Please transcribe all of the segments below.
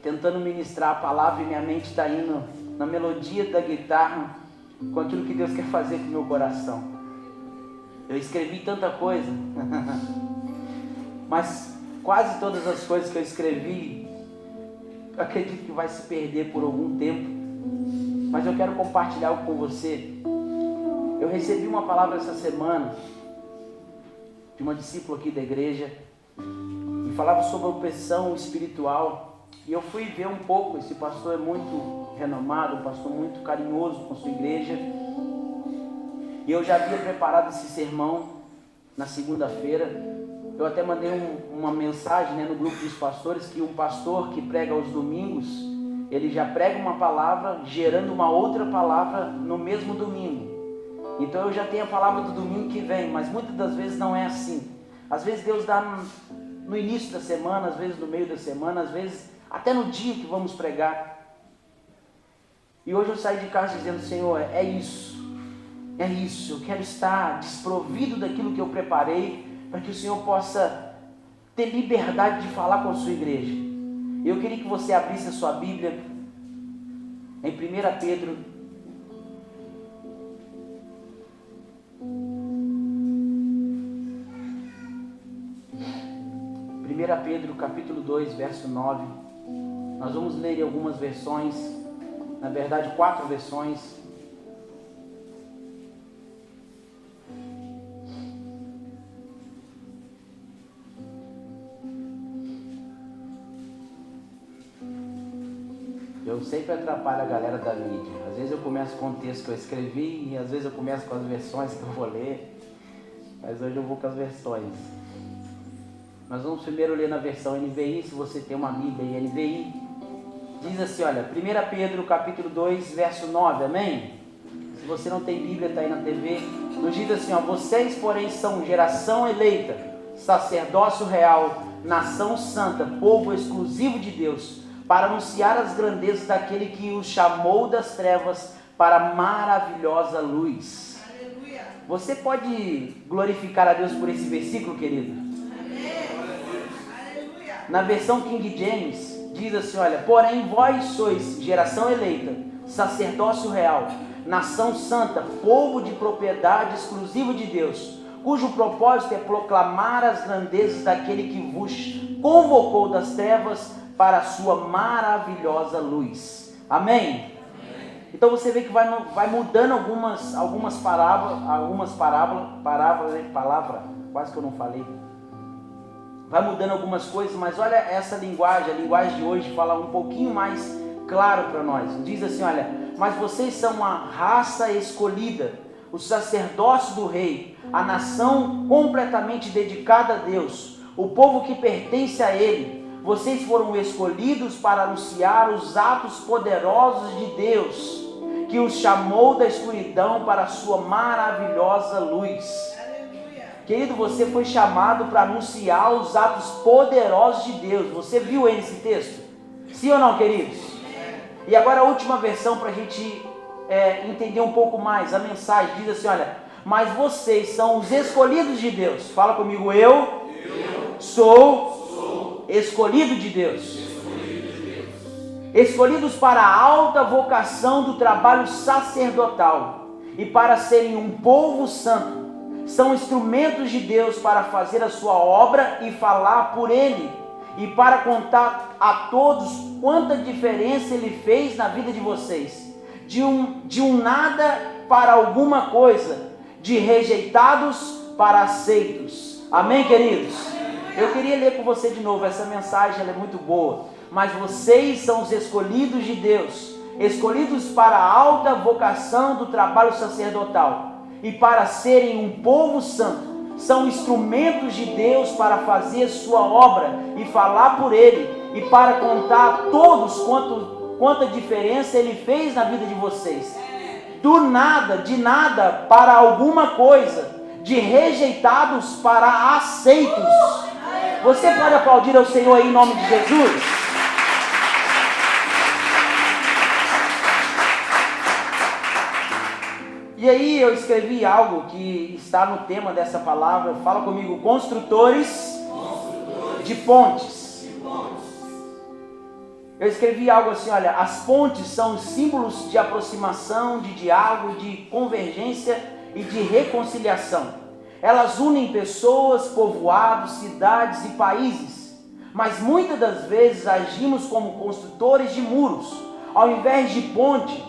tentando ministrar a palavra e minha mente está indo na melodia da guitarra com aquilo que Deus quer fazer com o meu coração. Eu escrevi tanta coisa, mas quase todas as coisas que eu escrevi, eu acredito que vai se perder por algum tempo, mas eu quero compartilhar algo com você. Eu recebi uma palavra essa semana de uma discípula aqui da igreja e falava sobre a opressão espiritual. E eu fui ver um pouco. Esse pastor é muito renomado, um pastor muito carinhoso com sua igreja. E eu já havia preparado esse sermão na segunda-feira. Eu até mandei uma mensagem, no grupo dos pastores, que um pastor que prega aos domingos, ele já prega uma palavra gerando uma outra palavra no mesmo domingo. Então eu já tenho a palavra do domingo que vem, mas muitas das vezes não é assim. Às vezes Deus dá no início da semana, às vezes no meio da semana, às vezes até no dia que vamos pregar. E hoje eu saí de casa dizendo: Senhor, é isso, eu quero estar desprovido daquilo que eu preparei, para que o Senhor possa ter liberdade de falar com a sua igreja. Eu queria que você abrisse a sua Bíblia em 1 Pedro, capítulo 2, verso 9. Nós vamos ler em algumas versões, na verdade 4 versões. Eu sempre atrapalho a galera da mídia. Às vezes eu começo com o texto que eu escrevi e às vezes eu começo com as versões que eu vou ler. Mas hoje eu vou com as versões. Nós vamos primeiro ler na versão NVI, se você tem uma Bíblia em NVI. Diz assim, olha, 1 Pedro capítulo 2, verso 9, amém? Se você não tem Bíblia, está aí na TV. Nos diz assim, vocês, porém, são geração eleita, sacerdócio real, nação santa, povo exclusivo de Deus, para anunciar as grandezas daquele que os chamou das trevas para a maravilhosa luz. Aleluia. Você pode glorificar a Deus por esse versículo, querido? Na versão King James, diz assim, olha, porém vós sois geração eleita, sacerdócio real, nação santa, povo de propriedade exclusiva de Deus, cujo propósito é proclamar as grandezas daquele que vos convocou das trevas para a sua maravilhosa luz. Amém? Então você vê que vai mudando algumas palavras, quase que eu não falei. Vai mudando algumas coisas, mas olha essa linguagem, a linguagem de hoje fala um pouquinho mais claro para nós. Diz assim, olha, mas vocês são a raça escolhida, o sacerdócio do rei, a nação completamente dedicada a Deus, o povo que pertence a Ele. Vocês foram escolhidos para anunciar os atos poderosos de Deus, que os chamou da escuridão para a sua maravilhosa luz. Querido, você foi chamado para anunciar os atos poderosos de Deus. Você viu aí nesse texto? Sim ou não, queridos? E agora a última versão para a gente entender um pouco mais a mensagem. Diz assim, olha, mas vocês são os escolhidos de Deus. Fala comigo, eu sou escolhido de Deus. Escolhidos para a alta vocação do trabalho sacerdotal e para serem um povo santo. São instrumentos de Deus para fazer a sua obra e falar por Ele, e para contar a todos quanta diferença Ele fez na vida de vocês, de um nada para alguma coisa, de rejeitados para aceitos. Amém, queridos? Eu queria ler com você de novo, essa mensagem ela é muito boa. Mas vocês são os escolhidos de Deus, escolhidos para a alta vocação do trabalho sacerdotal, e para serem um povo santo, são instrumentos de Deus para fazer sua obra e falar por Ele, e para contar a todos quanta diferença Ele fez na vida de vocês. Do nada, de nada para alguma coisa, de rejeitados para aceitos. Você pode aplaudir ao Senhor aí em nome de Jesus? E aí eu escrevi algo que está no tema dessa palavra. Fala comigo, construtores de pontes. Eu escrevi algo assim, olha, as pontes são símbolos de aproximação, de diálogo, de convergência e de reconciliação. Elas unem pessoas, povoados, cidades e países, mas muitas das vezes agimos como construtores de muros, ao invés de ponte.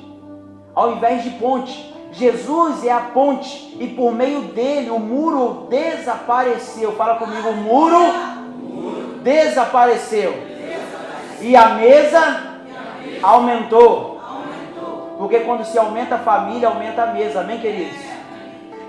Jesus é a ponte e por meio dele o muro desapareceu. Fala comigo, o muro desapareceu. E a mesa aumentou. Porque quando se aumenta a família, aumenta a mesa. Amém, queridos?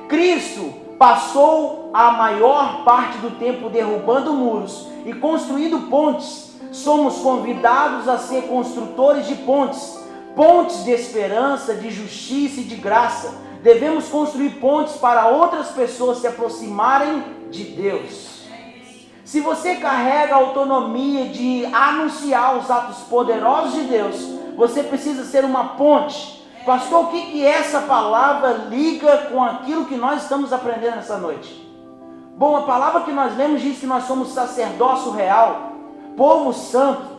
Cristo passou a maior parte do tempo derrubando muros e construindo pontes. Somos convidados a ser construtores de pontes. Pontes de esperança, de justiça e de graça. Devemos construir pontes para outras pessoas se aproximarem de Deus. Se você carrega a autonomia de anunciar os atos poderosos de Deus, você precisa ser uma ponte. Pastor, o que essa palavra liga com aquilo que nós estamos aprendendo nessa noite? Bom, a palavra que nós lemos diz que nós somos sacerdócio real, povo santo,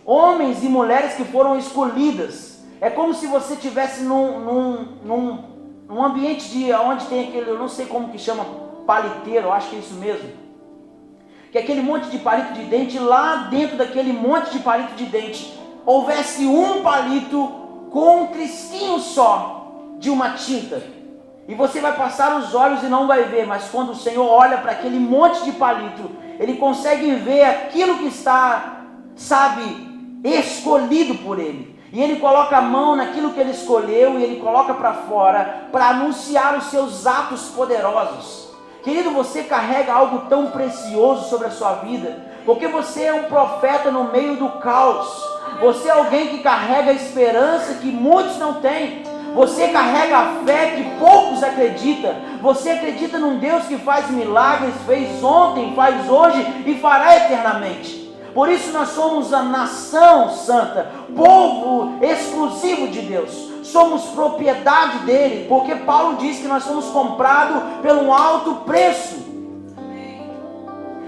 homens e mulheres que foram escolhidas. É como se você estivesse num ambiente onde tem aquele, eu não sei como que chama, paliteiro, eu acho que é isso mesmo. Que aquele monte de palito de dente, lá dentro daquele monte de palito de dente, houvesse um palito com um trisquinho só de uma tinta. E você vai passar os olhos e não vai ver, mas quando o Senhor olha para aquele monte de palito, Ele consegue ver aquilo que está, escolhido por Ele. E Ele coloca a mão naquilo que Ele escolheu e Ele coloca para fora para anunciar os seus atos poderosos. Querido, você carrega algo tão precioso sobre a sua vida, porque você é um profeta no meio do caos. Você é alguém que carrega a esperança que muitos não têm. Você carrega a fé que poucos acreditam. Você acredita num Deus que faz milagres, fez ontem, faz hoje e fará eternamente. Por isso nós somos a nação santa, povo exclusivo de Deus. Somos propriedade dele, porque Paulo diz que nós somos comprados pelo alto preço.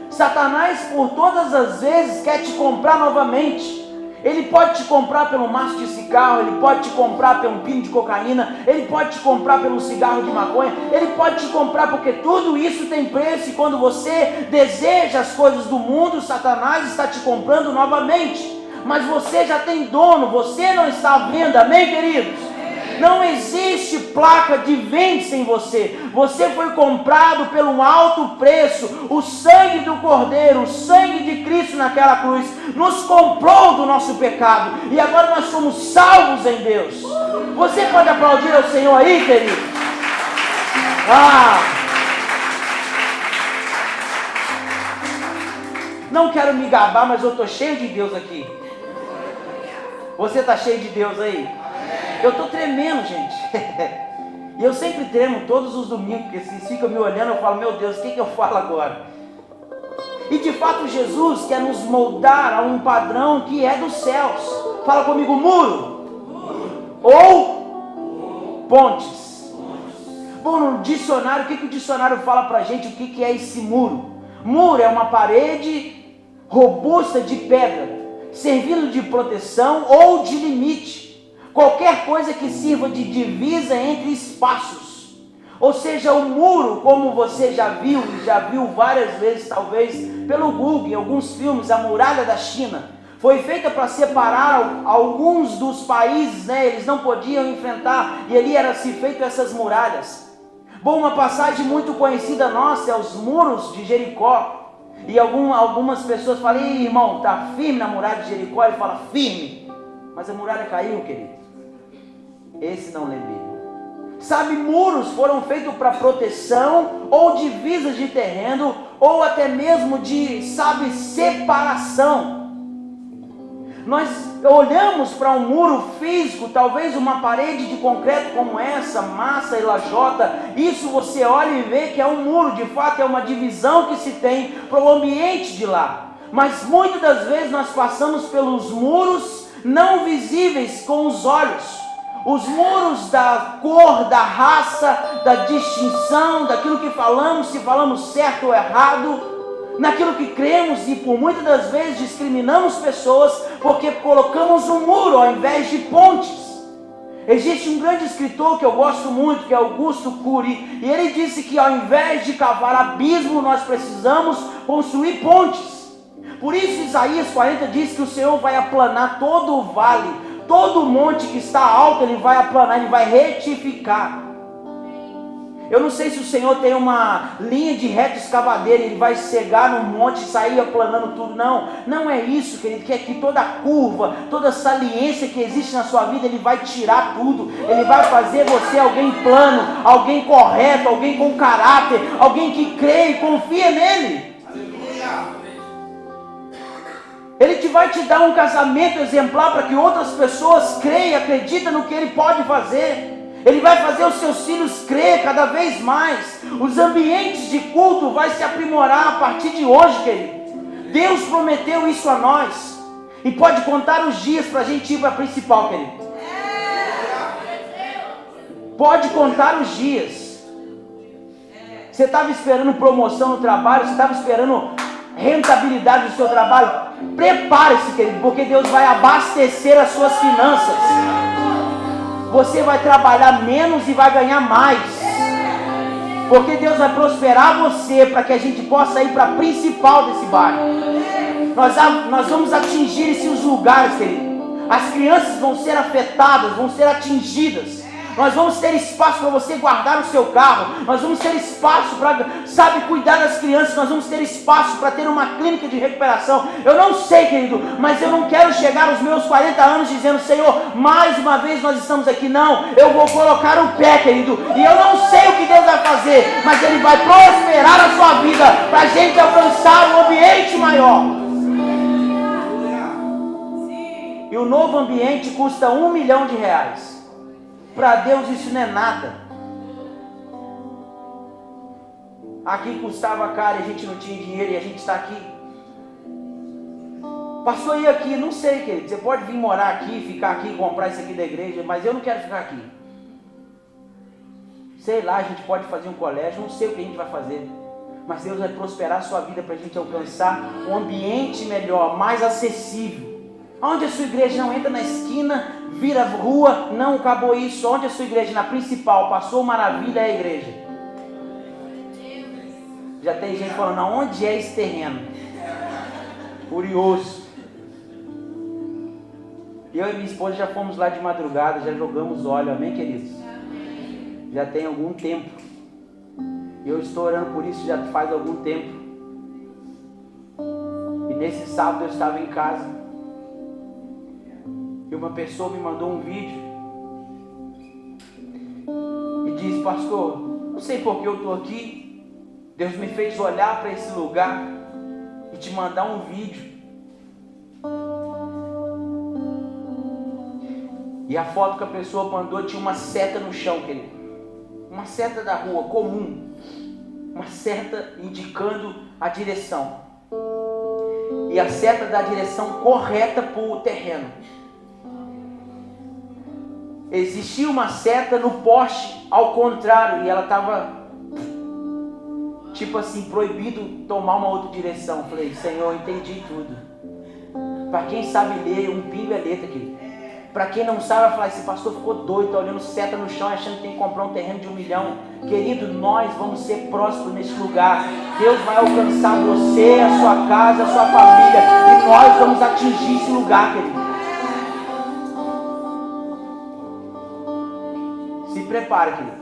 Satanás, por todas as vezes, quer te comprar novamente. Ele pode te comprar pelo maço de cigarro, ele pode te comprar pelo pino de cocaína, ele pode te comprar pelo cigarro de maconha, ele pode te comprar porque tudo isso tem preço, e quando você deseja as coisas do mundo, Satanás está te comprando novamente. Mas você já tem dono, você não está à venda, amém, queridos? Não existe placa de vende-se em você. Você foi comprado pelo alto preço. O sangue do Cordeiro, o sangue de Cristo naquela cruz, nos comprou do nosso pecado. E agora nós somos salvos em Deus. Você pode aplaudir ao Senhor aí, querido? Não quero me gabar, mas eu estou cheio de Deus aqui. Você está cheio de Deus aí? Eu estou tremendo, gente. E eu sempre tremo todos os domingos, porque vocês ficam me olhando, eu falo, meu Deus, o que eu falo agora? E de fato Jesus quer nos moldar a um padrão que é dos céus. Fala comigo, muro ou pontes. Bom, no dicionário, o que o dicionário fala pra gente, o que é esse muro? Muro é uma parede robusta de pedra, servindo de proteção ou de limite. Qualquer coisa que sirva de divisa entre espaços. Ou seja, o muro, como você já viu várias vezes, talvez pelo Google, em alguns filmes, a muralha da China, foi feita para separar alguns dos países, eles não podiam enfrentar, e ali era-se feito essas muralhas. Bom, uma passagem muito conhecida nossa é os muros de Jericó. E algumas pessoas falam, irmão, está firme na muralha de Jericó? Ele fala, firme. Mas a muralha caiu, querido. Esse não lembrei. Muros foram feitos para proteção, ou divisas de terreno, ou até mesmo de, separação. Nós olhamos para um muro físico, talvez uma parede de concreto como essa, massa e lajota. Isso você olha e vê que é um muro, de fato é uma divisão que se tem para o ambiente de lá. Mas muitas das vezes nós passamos pelos muros não visíveis com os olhos. Os muros da cor, da raça, da distinção, daquilo que falamos, se falamos certo ou errado, naquilo que cremos, e por muitas das vezes discriminamos pessoas porque colocamos um muro ao invés de pontes. Existe um grande escritor que eu gosto muito, que é Augusto Cury, e ele disse que ao invés de cavar abismo, nós precisamos construir pontes. Por isso Isaías 40 diz que o Senhor vai aplanar todo o vale, todo o monte que está alto, Ele vai aplanar, Ele vai retificar. Eu não sei se o Senhor tem uma linha de reto escavadeira, Ele vai cegar no monte e sair aplanando tudo. Não, não é isso, querido. Que é que toda curva, toda saliência que existe na sua vida, Ele vai tirar tudo. Ele vai fazer você alguém plano, alguém correto, alguém com caráter, alguém que crê e confia nele. Ele vai te dar um casamento exemplar para que outras pessoas creiam e acreditem no que Ele pode fazer. Ele vai fazer os seus filhos crer cada vez mais. Os ambientes de culto vão se aprimorar a partir de hoje, querido. Deus prometeu isso a nós. E pode contar os dias para a gente ir para a principal, querido. Pode contar os dias. Você estava esperando promoção no trabalho, você estava esperando rentabilidade do seu trabalho. Prepare-se, querido, porque Deus vai abastecer as suas finanças. Você vai trabalhar menos e vai ganhar mais. Porque Deus vai prosperar você para que a gente possa ir para a principal desse bairro. Nós vamos atingir esses lugares, querido. As crianças vão ser afetadas, vão ser atingidas. Nós vamos ter espaço para você guardar o seu carro. Nós vamos ter espaço para, cuidar das crianças. Nós vamos ter espaço para ter uma clínica de recuperação. Eu não sei, querido, mas eu não quero chegar aos meus 40 anos dizendo: Senhor, mais uma vez nós estamos aqui. Não, eu vou colocar o pé, querido. E eu não sei o que Deus vai fazer, mas Ele vai prosperar a sua vida para a gente alcançar um ambiente maior. E o novo ambiente custa R$1 milhão. Para Deus isso não é nada. Aqui custava caro e a gente não tinha dinheiro e a gente está aqui. Passou aí aqui, não sei, querido. Você pode vir morar aqui, ficar aqui, comprar isso aqui da igreja, mas eu não quero ficar aqui. Sei lá, a gente pode fazer um colégio, não sei o que a gente vai fazer. Mas Deus vai prosperar a sua vida para a gente alcançar um ambiente melhor, mais acessível. Onde a sua igreja não entra na esquina, vira rua, não acabou isso. Onde a sua igreja, na principal, passou maravilha, é a igreja. Já tem gente falando: onde é esse terreno? Curioso. Eu e minha esposa já fomos lá de madrugada, já jogamos óleo, amém, queridos? Já tem algum tempo. Eu estou orando por isso já faz algum tempo. E nesse sábado eu estava em casa. E uma pessoa me mandou um vídeo e disse: pastor, não sei por que eu estou aqui, Deus me fez olhar para esse lugar e te mandar um vídeo. E a foto que a pessoa mandou tinha uma seta no chão, querido. Uma seta da rua, comum. Uma seta indicando a direção. E a seta da direção correta para o terreno. Existia uma seta no poste ao contrário, e ela estava tipo assim, proibido tomar uma outra direção. Falei: Senhor, entendi tudo. Para quem sabe ler, um pingo é letra, querido. Para quem não sabe, vai falar: esse pastor ficou doido, está olhando seta no chão, achando que tem que comprar um terreno de R$1 milhão. Querido, nós vamos ser prósperos nesse lugar. Deus vai alcançar você, a sua casa, a sua família, e nós vamos atingir esse lugar, querido. Se prepare, querido,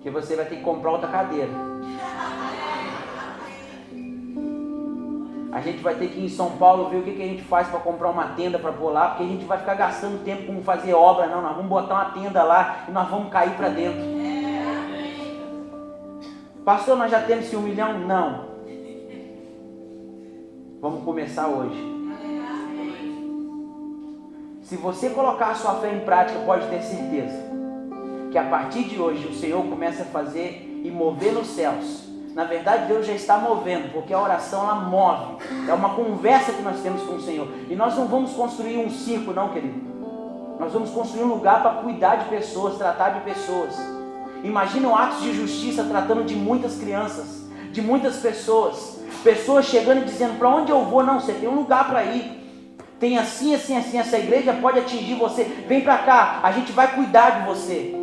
que você vai ter que comprar outra cadeira. A gente vai ter que ir em São Paulo ver o que a gente faz para comprar uma tenda para pôr lá, porque a gente vai ficar gastando tempo com fazer obra. Não, nós vamos botar uma tenda lá e nós vamos cair para dentro. Pastor, nós já temos esse R$1 milhão? Não. Vamos começar hoje. Se você colocar a sua fé em prática, pode ter certeza que a partir de hoje o Senhor começa a fazer e mover nos céus. Na verdade, Deus já está movendo, porque a oração ela move. É uma conversa que nós temos com o Senhor. E nós não vamos construir um circo, não, querido. Nós vamos construir um lugar para cuidar de pessoas, tratar de pessoas. Imagina atos de justiça tratando de muitas crianças, de muitas pessoas. Pessoas chegando e dizendo: para onde eu vou? Não, você tem um lugar para ir. tem assim, assim, assim, essa igreja pode atingir você, vem para cá, a gente vai cuidar de você.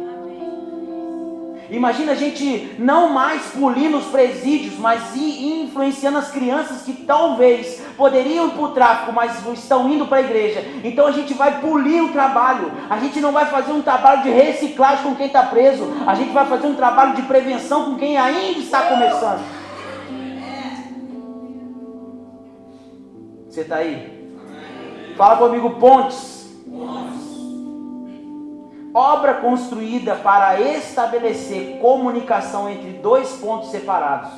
Imagina a gente não mais polir nos presídios, mas ir influenciando as crianças que talvez poderiam ir para o tráfico, mas estão indo para a igreja. Então a gente vai polir o trabalho. A gente não vai fazer um trabalho de reciclagem com quem está preso. A gente vai fazer um trabalho de prevenção com quem ainda está começando. Você está aí? Fala comigo, pontes. Obra construída para estabelecer comunicação entre dois pontos separados,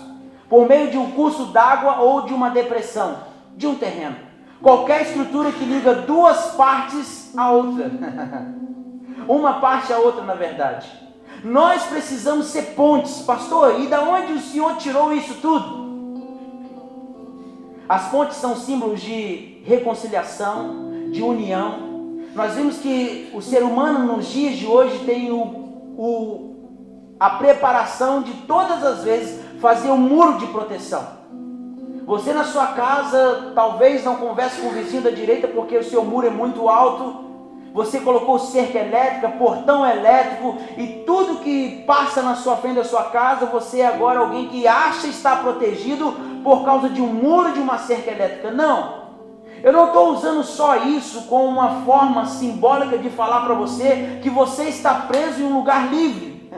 por meio de um curso d'água ou de uma depressão, de um terreno. Qualquer estrutura que liga duas partes a outra. Uma parte a outra, na verdade. Nós precisamos ser pontes. Pastor, e da onde o senhor tirou isso tudo? As pontes são símbolos de reconciliação, de união. Nós vimos que o ser humano nos dias de hoje tem a preparação de todas as vezes fazer um muro de proteção. Você na sua casa talvez não converse com o vizinho da direita porque o seu muro é muito alto. Você colocou cerca elétrica, portão elétrico e tudo que passa na sua frente da sua casa, você é agora alguém que acha estar protegido por causa de um muro, de uma cerca elétrica. Não. Eu não estou usando só isso como uma forma simbólica de falar para você que você está preso em um lugar livre.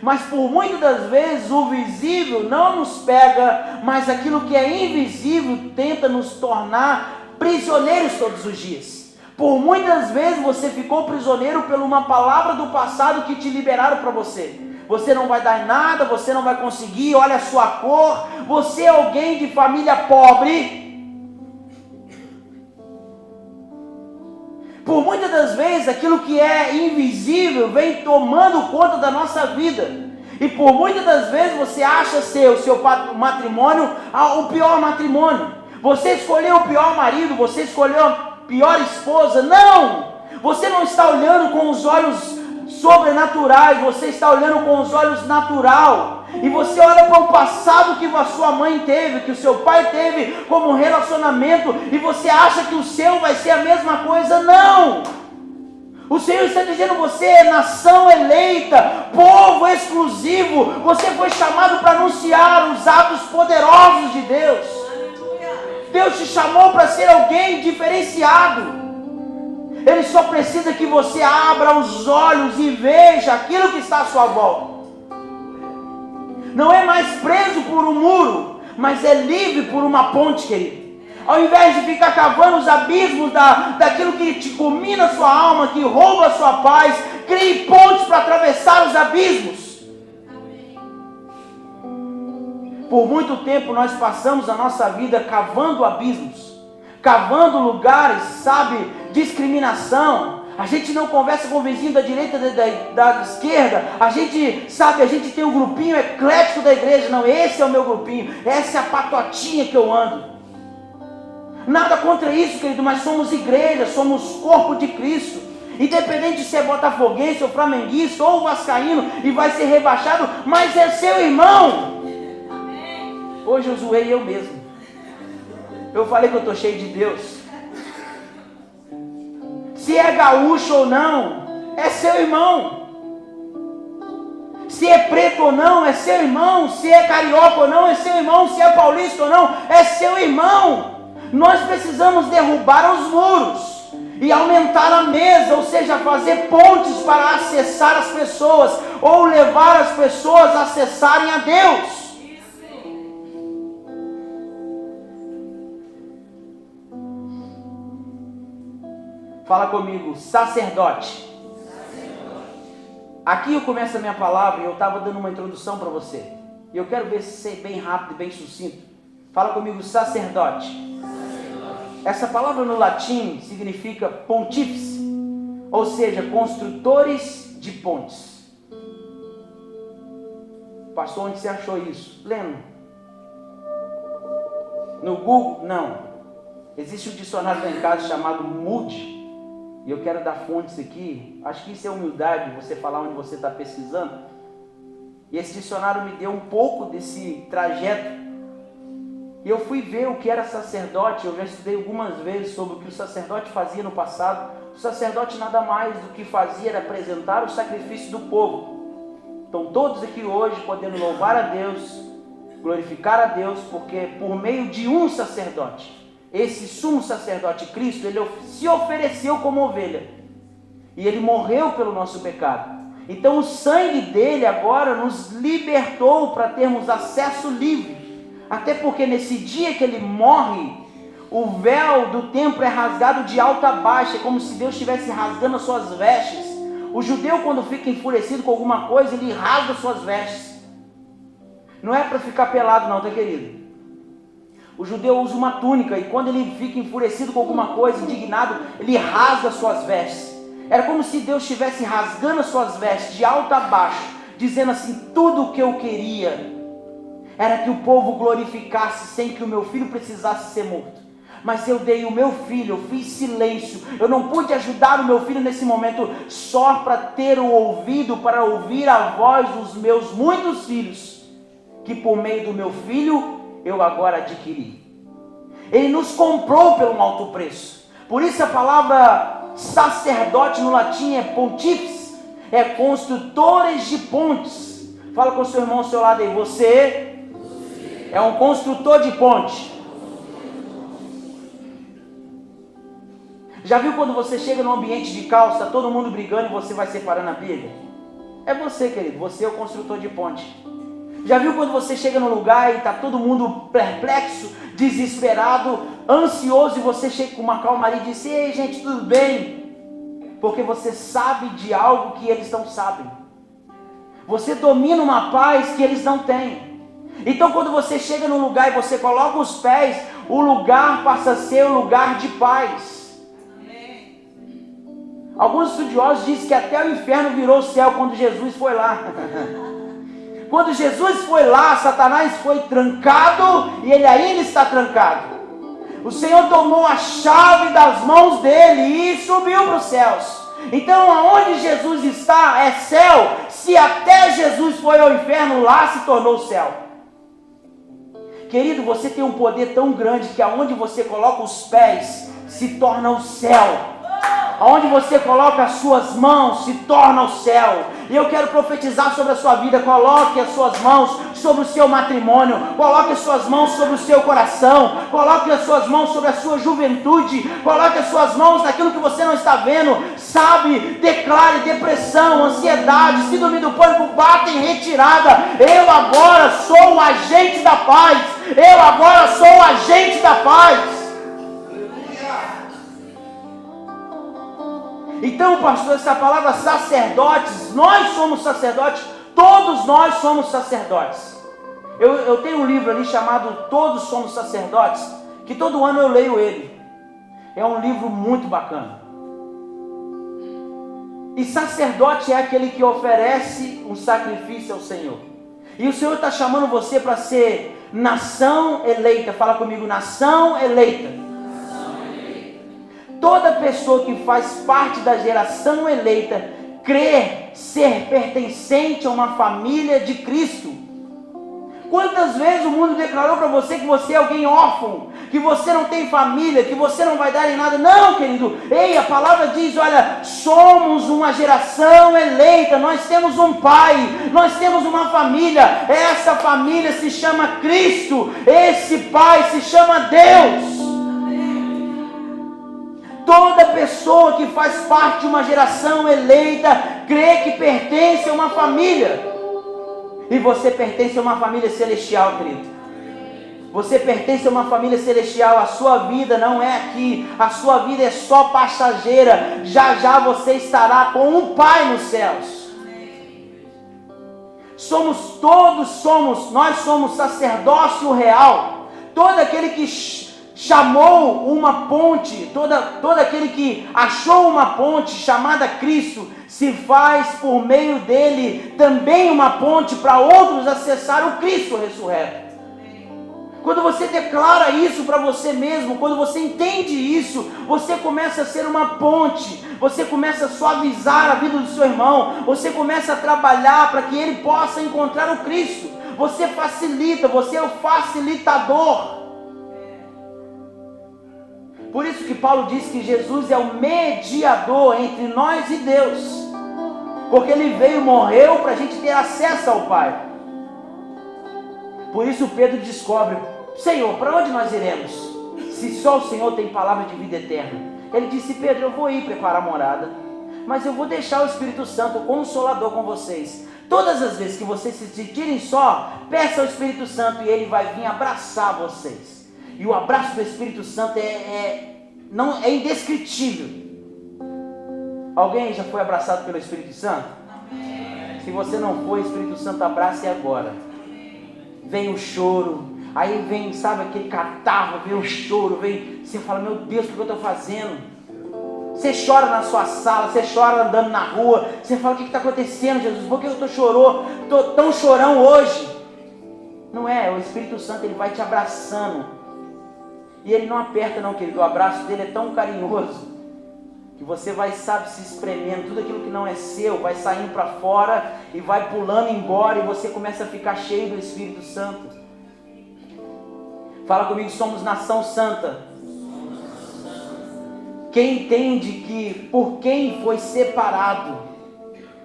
Mas por muitas das vezes o visível não nos pega, mas aquilo que é invisível tenta nos tornar prisioneiros todos os dias. Por muitas vezes você ficou prisioneiro por uma palavra do passado que te liberaram para você. Você não vai dar em nada, você não vai conseguir, olha a sua cor, você é alguém de família pobre. Por muitas das vezes, aquilo que é invisível vem tomando conta da nossa vida. E por muitas das vezes você acha ser o seu matrimônio o pior matrimônio. Você escolheu o pior marido, você escolheu a pior esposa. Não! Você não está olhando com os olhos sobrenaturais, você está olhando com os olhos natural. E você olha para o passado que a sua mãe teve, que o seu pai teve como relacionamento, e você acha que o seu vai ser a mesma coisa. Não! O Senhor está dizendo, você é nação eleita, povo exclusivo, você foi chamado para anunciar os atos poderosos de Deus. Deus te chamou para ser alguém diferenciado. Ele só precisa que você abra os olhos e veja aquilo que está à sua volta. Não é mais preso por um muro, mas é livre por uma ponte, querido. Ao invés de ficar cavando os abismos daquilo que te comina a sua alma, que rouba a sua paz, crie pontes para atravessar os abismos. Por muito tempo nós passamos a nossa vida cavando abismos, cavando lugares, sabe, discriminação. A gente não conversa com o vizinho da direita, da esquerda. A gente, sabe, a gente tem um grupinho eclético da igreja. Não, esse é o meu grupinho, essa é a patotinha que eu ando. Nada contra isso, querido, mas somos igreja, somos corpo de Cristo. Independente de ser botafoguense ou flamenguista ou vascaíno e vai ser rebaixado, mas é seu irmão. Hoje eu zoei eu mesmo. Eu falei que eu estou cheio de Deus. Se é gaúcho ou não, é seu irmão. Se é preto ou não, é seu irmão. Se é carioca ou não, é seu irmão. Se é paulista ou não, é seu irmão. Nós precisamos derrubar os muros e aumentar a mesa, ou seja, fazer pontes para acessar as pessoas, ou levar as pessoas a acessarem a Deus. Fala comigo, sacerdote. Aqui eu começo a minha palavra e eu estava dando uma introdução para você. E eu quero ver se ser bem rápido e bem sucinto. Fala comigo, sacerdote. Essa palavra no latim significa pontífice, ou seja, construtores de pontes. Pastor, onde você achou isso? Lendo. No Google? Não. Existe um dicionário lá em casa chamado Moody. E eu quero dar fontes aqui. Acho que isso é humildade, você falar onde você está pesquisando. E esse dicionário me deu um pouco desse trajeto. E eu fui ver o que era sacerdote. Eu já estudei algumas vezes sobre o que o sacerdote fazia no passado. O sacerdote nada mais do que fazia era apresentar o sacrifício do povo. Então todos aqui hoje podendo louvar a Deus, glorificar a Deus, porque por meio de um sacerdote, esse sumo sacerdote Cristo, ele se ofereceu como ovelha. E ele morreu pelo nosso pecado. Então o sangue dele agora nos libertou para termos acesso livre. Até porque nesse dia que ele morre, o véu do templo é rasgado de alto a baixo. É como se Deus estivesse rasgando as suas vestes. O judeu, quando fica enfurecido com alguma coisa, ele rasga as suas vestes. Não é para ficar pelado não, tá querido? O judeu usa uma túnica e quando ele fica enfurecido com alguma coisa, indignado, ele rasga as suas vestes. Era como se Deus estivesse rasgando as suas vestes de alto a baixo, dizendo assim: tudo o que eu queria era que o povo glorificasse sem que o meu filho precisasse ser morto. Mas eu dei o meu filho, eu fiz silêncio, eu não pude ajudar o meu filho nesse momento, só para ter o ouvido, para ouvir a voz dos meus muitos filhos, que por meio do meu filho eu agora adquiri. Ele nos comprou pelo um alto preço. Por isso a palavra sacerdote no latim é pontífice, é construtores de pontes. Fala com o seu irmão ao seu lado aí: você é um construtor de ponte. Já viu quando você chega num ambiente de caos, está todo mundo brigando e você vai separando a briga? É você, querido, você é o construtor de ponte. Já viu quando você chega num lugar e está todo mundo perplexo, desesperado, ansioso, e você chega com uma calmaria e diz: ei gente, tudo bem? Porque você sabe de algo que eles não sabem. Você domina uma paz que eles não têm. Então quando você chega num lugar e você coloca os pés, o lugar passa a ser um lugar de paz. Alguns estudiosos dizem que até o inferno virou céu quando Jesus foi lá. Quando Jesus foi lá, Satanás foi trancado e ele ainda está trancado. O Senhor tomou a chave das mãos dele e subiu para os céus. Então aonde Jesus está é céu. Se até Jesus foi ao inferno, lá se tornou céu. Querido, você tem um poder tão grande que aonde você coloca os pés se torna o céu. Aonde você coloca as suas mãos se torna o céu. E eu quero profetizar sobre a sua vida. Coloque as suas mãos sobre o seu matrimônio. Coloque as suas mãos sobre o seu coração. Coloque as suas mãos sobre a sua juventude. Coloque as suas mãos naquilo que você não está vendo. Sabe, declare depressão, ansiedade, síndrome do pânico, bata em retirada. Eu agora sou o agente da paz. Eu agora sou o agente da paz. Então, pastor, essa palavra sacerdotes, nós somos sacerdotes, todos nós somos sacerdotes. Eu tenho um livro ali chamado Todos Somos Sacerdotes, que todo ano eu leio ele. É um livro muito bacana. E sacerdote é aquele que oferece um sacrifício ao Senhor. E o Senhor está chamando você para ser nação eleita. Fala comigo: nação eleita. Toda pessoa que faz parte da geração eleita crê ser pertencente a uma família de Cristo. Quantas vezes o mundo declarou para você que você é alguém órfão, que você não tem família, que você não vai dar em nada? Não, querido. Ei, a palavra diz: olha, somos uma geração eleita, nós temos um pai, nós temos uma família. Essa família se chama Cristo, esse pai se chama Deus. Toda pessoa que faz parte de uma geração eleita crê que pertence a uma família. E você pertence a uma família celestial, querido. Você pertence a uma família celestial. A sua vida não é aqui. A sua vida é só passageira. Já já você estará com um Pai nos céus. Nós somos sacerdócio real. Todo aquele que chamou uma ponte, todo aquele que achou uma ponte chamada Cristo, se faz por meio dele também uma ponte para outros acessar o Cristo ressurreto. Quando você declara isso para você mesmo, quando você entende isso, você começa a ser uma ponte, você começa a suavizar a vida do seu irmão, você começa a trabalhar para que ele possa encontrar o Cristo. Você facilita, você é o facilitador. Por isso que Paulo diz que Jesus é o mediador entre nós e Deus. Porque Ele veio e morreu para a gente ter acesso ao Pai. Por isso Pedro descobre: Senhor, para onde nós iremos? Se só o Senhor tem palavra de vida eterna. Ele disse: Pedro, eu vou ir preparar a morada, mas eu vou deixar o Espírito Santo, o Consolador, com vocês. Todas as vezes que vocês se sentirem só, peça ao Espírito Santo e Ele vai vir abraçar vocês. E o abraço do Espírito Santo não é indescritível. Alguém já foi abraçado pelo Espírito Santo? Amém. Se você não foi, o Espírito Santo abrace agora. Vem o choro, aí vem, sabe, aquele catarro, vem o choro, vem, você fala: meu Deus, o que eu estou fazendo? Você chora na sua sala, você chora andando na rua, você fala: o que está acontecendo, Jesus? Por que eu estou tão chorão hoje? Não é, o Espírito Santo, ele vai te abraçando, e ele não aperta não, querido. O abraço dele é tão carinhoso, que você vai, sabe, se espremendo, tudo aquilo que não é seu vai saindo para fora e vai pulando embora, e você começa a ficar cheio do Espírito Santo. Fala comigo: somos nação santa. Quem entende que por quem foi separado,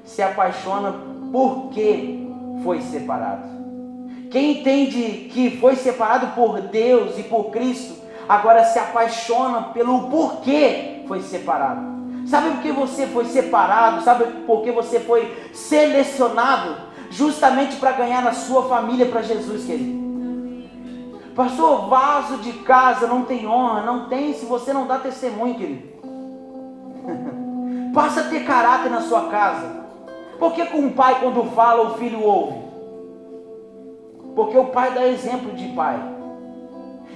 se apaixona por que foi separado. Quem entende que foi separado por Deus e por Cristo, agora se apaixona pelo porquê foi separado. Sabe por que você foi separado? Sabe por que você foi selecionado? Justamente para ganhar na sua família para Jesus, querido. Pastor, vaso de casa não tem honra. Não tem se você não dá testemunho, querido. Passa a ter caráter na sua casa. Por que com o pai, quando fala, o filho ouve? Porque o pai dá exemplo de pai.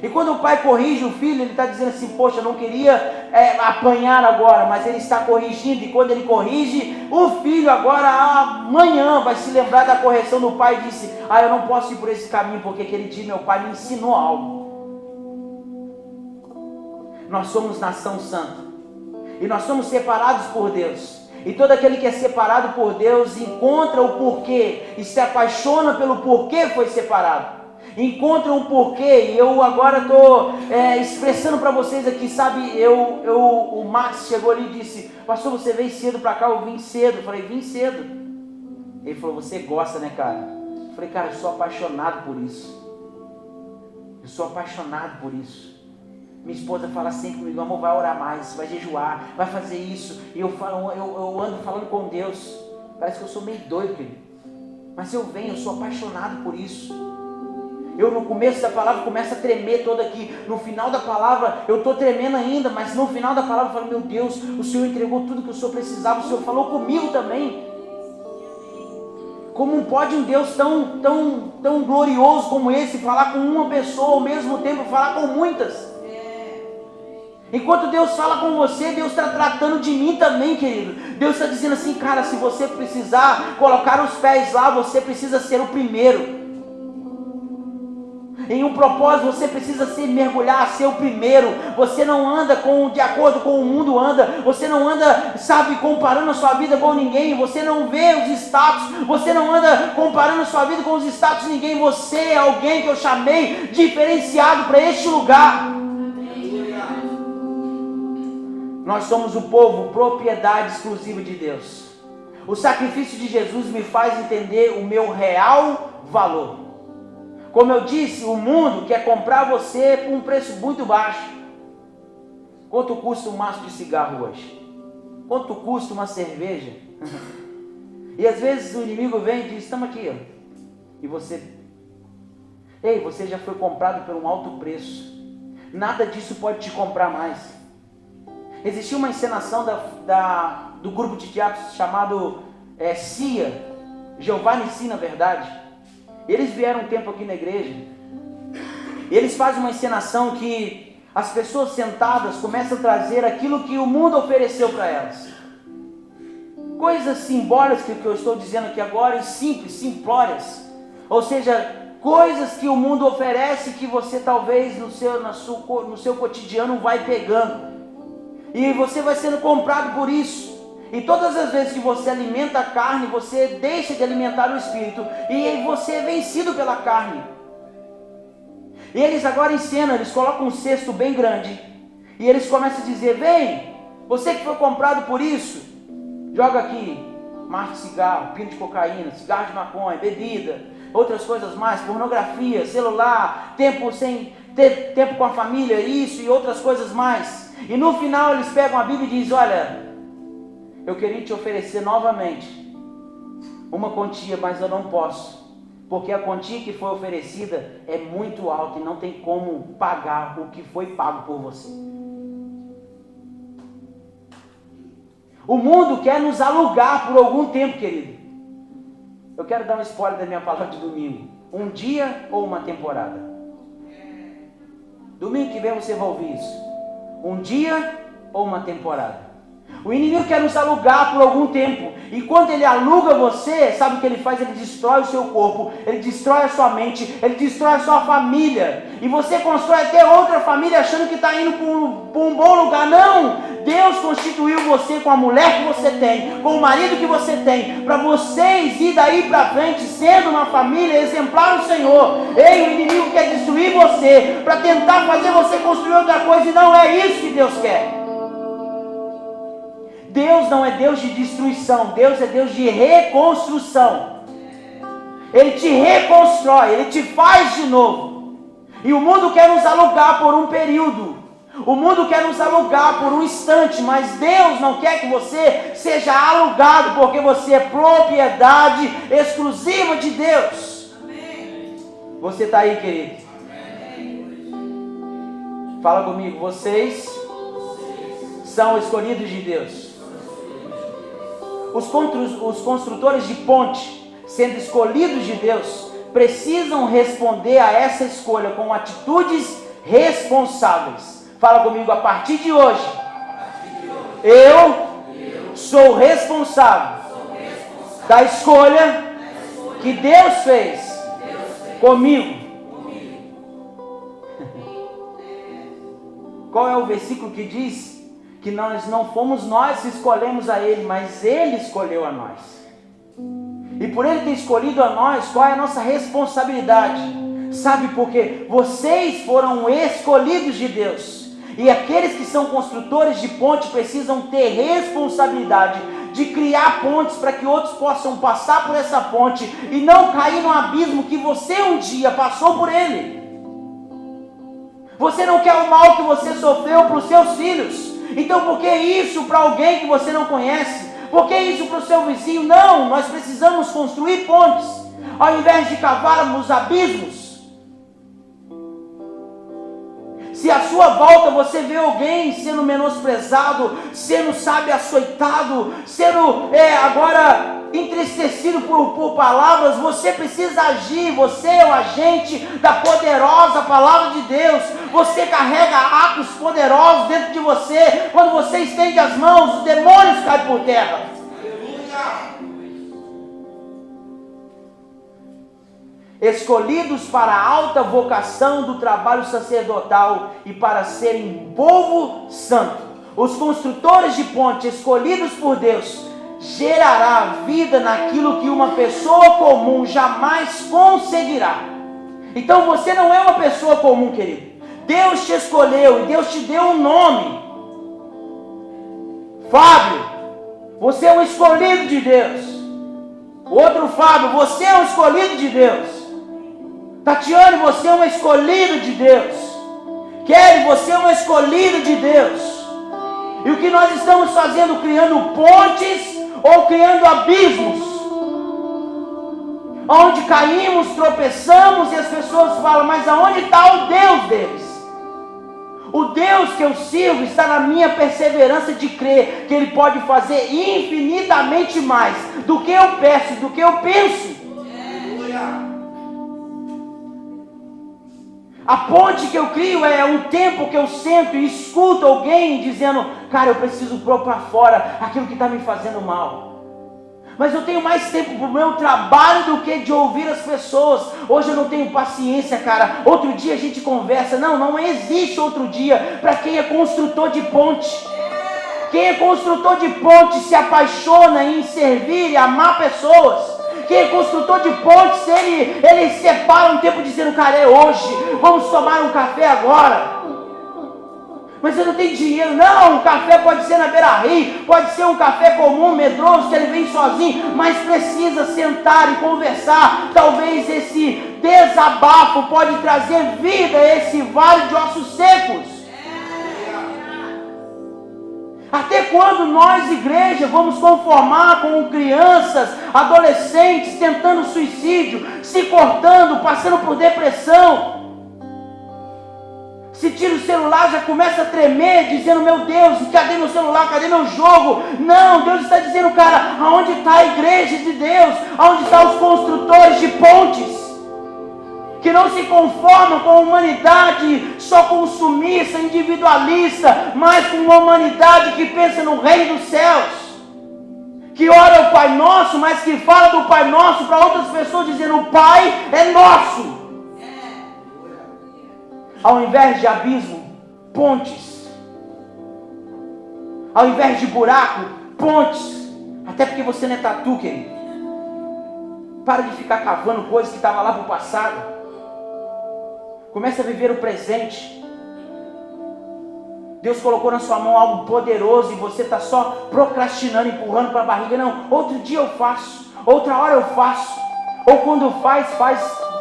E quando o pai corrige o filho, ele está dizendo assim: poxa, eu não queria apanhar agora, mas ele está corrigindo. E quando ele corrige, o filho agora amanhã vai se lembrar da correção do pai e disse: eu não posso ir por esse caminho, porque aquele dia meu pai me ensinou algo. Nós somos nação santa, e nós somos separados por Deus. E todo aquele que é separado por Deus encontra o porquê e se apaixona pelo porquê foi separado. Encontra um porquê. E eu agora estou expressando para vocês aqui, sabe, o Max chegou ali e disse: pastor, você veio cedo para cá? Eu vim cedo. Eu falei: vim cedo. Ele falou: você gosta, né, cara? Eu falei: cara, eu sou apaixonado por isso. Eu sou apaixonado por isso. Minha esposa fala sempre comigo: amor, vai orar mais, vai jejuar, vai fazer isso. E eu ando falando com Deus. Parece que eu sou meio doido, querido. Mas eu venho, eu sou apaixonado por isso. Eu no começo da palavra começo a tremer todo aqui. No final da palavra eu estou tremendo ainda. Mas no final da palavra eu falo: meu Deus, o Senhor entregou tudo que o Senhor precisava. O Senhor falou comigo também. Como pode um Deus tão glorioso como esse falar com uma pessoa ao mesmo tempo, falar com muitas? Enquanto Deus fala com você, Deus está tratando de mim também, querido. Deus está dizendo assim: cara, se você precisar colocar os pés lá, você precisa ser o primeiro. Em um propósito você precisa mergulhar, ser o primeiro. Você não anda de acordo com o mundo anda. Você não anda, sabe, comparando a sua vida com ninguém. Você não vê os status. Você não anda comparando a sua vida com os status de ninguém. Você é alguém que eu chamei diferenciado para este lugar. Nós somos o povo, propriedade exclusiva de Deus. O sacrifício de Jesus me faz entender o meu real valor. Como eu disse, o mundo quer comprar você por um preço muito baixo. Quanto custa um maço de cigarro hoje? Quanto custa uma cerveja? E às vezes o inimigo vem e diz: estamos aqui, ó. E você... Ei, você já foi comprado por um alto preço. Nada disso pode te comprar mais. Existia uma encenação do grupo de teatro chamado CIA, Jeová Nissi, na verdade. Eles vieram um tempo aqui na igreja. Eles fazem uma encenação que as pessoas sentadas começam a trazer aquilo que o mundo ofereceu para elas. Coisas simbólicas que eu estou dizendo aqui agora, e simples, simplórias. Ou seja, coisas que o mundo oferece que você talvez no seu cotidiano vai pegando. E você vai sendo comprado por isso. E todas as vezes que você alimenta a carne, você deixa de alimentar o espírito. E você é vencido pela carne. E eles agora encenam, eles colocam um cesto bem grande. E eles começam a dizer: vem, você que foi comprado por isso, joga aqui, maço de cigarro, pino de cocaína, cigarro de maconha, bebida, outras coisas mais, pornografia, celular, tempo sem ter tempo com a família, isso e outras coisas mais. E no final eles pegam a Bíblia e dizem: olha, eu queria te oferecer novamente uma quantia, mas eu não posso, porque a quantia que foi oferecida é muito alta e não tem como pagar o que foi pago por você. O mundo quer nos alugar por algum tempo, querido. Eu quero dar um spoiler da minha palavra de domingo: um dia ou uma temporada. Domingo que vem você vai ouvir isso. Um dia ou uma temporada. O inimigo quer nos alugar por algum tempo. E quando ele aluga você, sabe o que ele faz? Ele destrói o seu corpo, ele destrói a sua mente, ele destrói a sua família. E você constrói até outra família achando que está indo para um bom lugar. Não! Deus constituiu você com a mulher que você tem, com o marido que você tem, para vocês ir daí para frente sendo uma família exemplar do Senhor. Ei, o inimigo quer destruir você, para tentar fazer você construir outra coisa, e não é isso que Deus quer. Deus não é Deus de destruição, Deus é Deus de reconstrução. Ele te reconstrói, Ele te faz de novo. E o mundo quer nos alugar por um período, o mundo quer nos alugar por um instante, mas Deus não quer que você seja alugado, porque você é propriedade exclusiva de Deus. Amém. Você está aí, querido? Amém. Fala comigo: vocês são escolhidos de Deus. Os construtores de ponte, sendo escolhidos de Deus, precisam responder a essa escolha com atitudes responsáveis. Fala comigo: a partir de hoje, eu sou responsável da escolha que Deus fez comigo. Qual é o versículo que diz que nós não fomos nós que escolhemos a Ele, mas Ele escolheu a nós? E por Ele ter escolhido a nós, qual é a nossa responsabilidade? Sabe por quê? Vocês foram escolhidos de Deus. E aqueles que são construtores de ponte precisam ter responsabilidade de criar pontes para que outros possam passar por essa ponte e não cair no abismo que você um dia passou por ele. Você não quer o mal que você sofreu para os seus filhos. Então por que isso para alguém que você não conhece? Por que isso para o seu vizinho? Não, nós precisamos construir pontes, ao invés de cavarmos abismos. Se à sua volta você vê alguém sendo menosprezado, sendo, sabe, açoitado, sendo agora entristecido por palavras, você precisa agir. Você é o agente da poderosa palavra de Deus. Você carrega atos poderosos dentro de você. Quando você estende as mãos, os demônios caem por terra. Aleluia! Escolhidos para a alta vocação do trabalho sacerdotal e para serem povo santo. Os construtores de ponte escolhidos por Deus gerará vida naquilo que uma pessoa comum jamais conseguirá. Então você não é uma pessoa comum, querido. Deus te escolheu e Deus te deu um nome. Fábio, você é um escolhido de Deus. Outro Fábio, você é um escolhido de Deus. Tatiane, você é um escolhido de Deus. Kelly, você é um escolhido de Deus. E o que nós estamos fazendo? Criando pontes ou criando abismos, onde caímos, tropeçamos e as pessoas falam: mas aonde está o Deus deles? O Deus que eu sirvo está na minha perseverança de crer que Ele pode fazer infinitamente mais do que eu peço, do que eu penso. A ponte que eu crio é um tempo que eu sento e escuto alguém dizendo: cara, eu preciso pôr para fora aquilo que está me fazendo mal. Mas eu tenho mais tempo para o meu trabalho do que de ouvir as pessoas. Hoje eu não tenho paciência, cara. Outro dia a gente conversa. Não existe outro dia para quem é construtor de ponte. Quem é construtor de ponte se apaixona em servir e amar pessoas. Quem é construtor de pontes, ele separa um tempo dizendo: cara, é hoje, vamos tomar um café agora. Mas eu não tenho dinheiro. Não, o café pode ser na beira-rio, pode ser um café comum, medroso, que ele vem sozinho, mas precisa sentar e conversar. Talvez esse desabafo pode trazer vida a esse vale de ossos secos. Até quando nós, igreja, vamos conformar com crianças, adolescentes, tentando suicídio, se cortando, passando por depressão? Se tira o celular, já começa a tremer, dizendo, meu Deus, cadê meu celular, cadê meu jogo? Não, Deus está dizendo, cara, aonde está a igreja de Deus? Aonde estão os construtores de pontes? Que não se conformam com a humanidade só consumista, individualista, mas com uma humanidade que pensa no reino dos céus, que ora o Pai Nosso, mas que fala do Pai Nosso para outras pessoas, dizendo, o Pai é nosso. Ao invés de abismo, pontes. Ao invés de buraco, pontes. Até porque você não é tatu, querido. Para de ficar cavando coisas que estavam lá para o passado. Comece a viver o presente. Deus colocou na sua mão algo poderoso e você está só procrastinando, empurrando para a barriga. Não, outro dia eu faço, outra hora eu faço. Ou quando faz